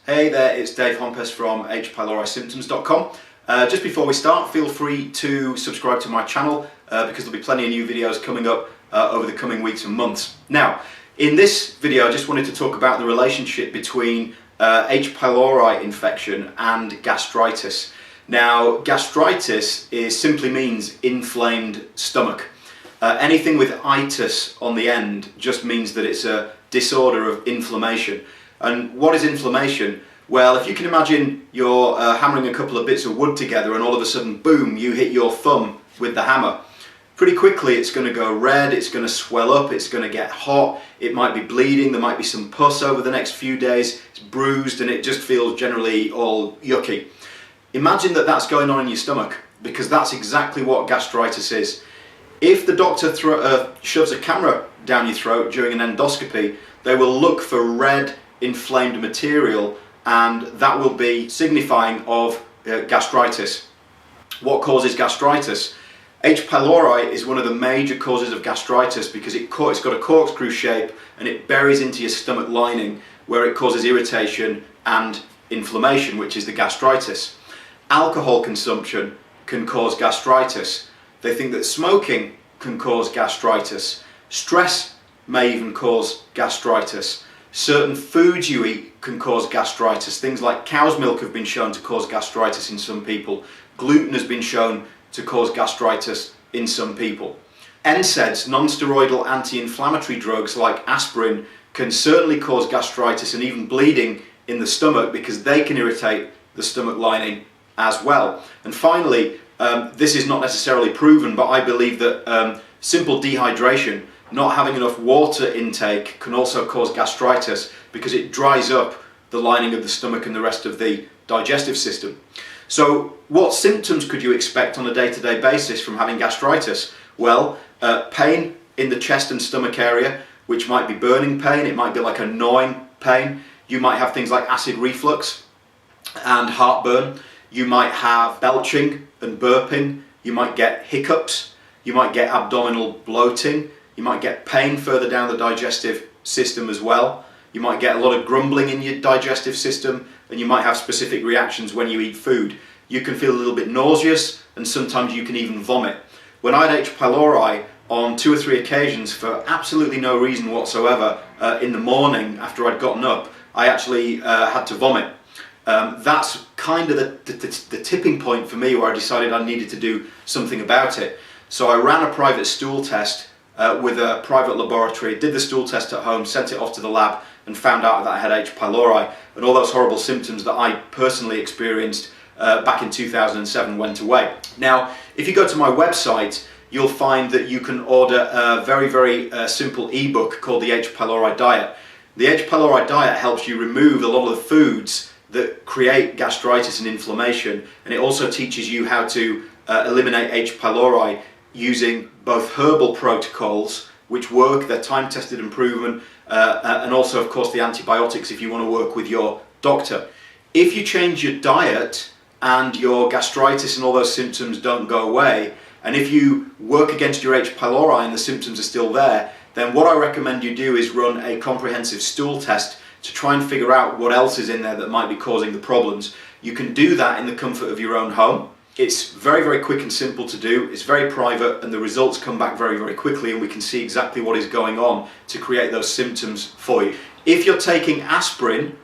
Hey there, it's Dave Hompes from hpylorisymptoms.com. Just before we start, feel free to subscribe to my channel because there'll be plenty of new videos coming up over the coming weeks and months. Now, in this video I just wanted to talk about the relationship between H. pylori infection and gastritis. Now, gastritis simply means inflamed stomach. Anything with itis on the end just means that it's a disorder of inflammation. And what is inflammation? Well, if you can imagine you're hammering a couple of bits of wood together and all of a sudden, boom, you hit your thumb with the hammer. Pretty quickly it's going to go red, it's going to swell up, it's going to get hot, it might be bleeding, there might be some pus over the next few days, it's bruised and it just feels generally all yucky. Imagine that that's going on in your stomach, because that's exactly what gastritis is. If the doctor shoves a camera down your throat during an endoscopy, they will look for red inflamed material, and that will be signifying of gastritis. What causes gastritis? H. pylori is one of the major causes of gastritis because it's got a corkscrew shape and it buries into your stomach lining, where it causes irritation and inflammation, which is the gastritis. Alcohol consumption can cause gastritis. They think that smoking can cause gastritis. Stress may even cause gastritis. Certain foods you eat can cause gastritis. Things like cow's milk have been shown to cause gastritis in some people. Gluten has been shown to cause gastritis in some people. NSAIDs, non-steroidal anti-inflammatory drugs like aspirin, can certainly cause gastritis and even bleeding in the stomach because they can irritate the stomach lining as well. And finally, this is not necessarily proven, but I believe that simple dehydration, not having enough water intake, can also cause gastritis because it dries up the lining of the stomach and the rest of the digestive system. So what symptoms could you expect on a day-to-day basis from having gastritis? Well, pain in the chest and stomach area, which might be burning pain, it might be like a gnawing pain. You might have things like acid reflux and heartburn. You might have belching and burping. You might get hiccups. You might get abdominal bloating. You might get pain further down the digestive system as well. You might get a lot of grumbling in your digestive system, and you might have specific reactions when you eat food. You can feel a little bit nauseous, and sometimes you can even vomit. When I had H. pylori on 2 or 3 occasions for absolutely no reason whatsoever in the morning after I'd gotten up, I actually had to vomit. That's kind of the tipping point for me where I decided I needed to do something about it. So I ran a private stool test with a private laboratory, did the stool test at home, sent it off to the lab and found out that I had H. pylori, and all those horrible symptoms that I personally experienced back in 2007 went away. Now, if you go to my website, you'll find that you can order a very simple ebook called the H. pylori diet. The H. pylori diet helps you remove a lot of the foods that create gastritis and inflammation, and it also teaches you how to eliminate H. pylori using both herbal protocols, which work, they're time-tested and proven, and also of course the antibiotics if you want to work with your doctor. If you change your diet and your gastritis and all those symptoms don't go away, and if you work against your H. pylori and the symptoms are still there, then what I recommend you do is run a comprehensive stool test to try and figure out what else is in there that might be causing the problems. You can do that in the comfort of your own home. It's very quick and simple to do, it's very private, and the results come back very quickly, and we can see exactly what is going on to create those symptoms for you. If you're taking aspirin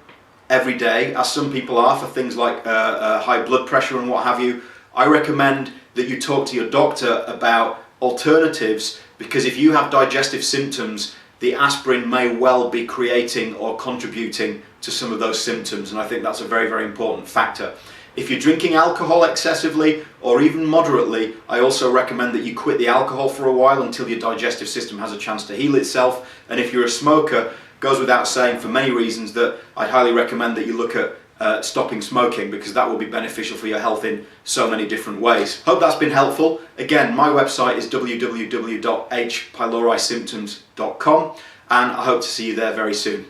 every day, as some people are for things like high blood pressure and what have you, I recommend that you talk to your doctor about alternatives, because if you have digestive symptoms, the aspirin may well be creating or contributing to some of those symptoms, and I think that's a very important factor. If you're drinking alcohol excessively or even moderately, I also recommend that you quit the alcohol for a while until your digestive system has a chance to heal itself. And if you're a smoker, goes without saying for many reasons that I'd highly recommend that you look at stopping smoking, because that will be beneficial for your health in so many different ways. Hope that's been helpful. Again, my website is www.hpylorisymptoms.com, and I hope to see you there very soon.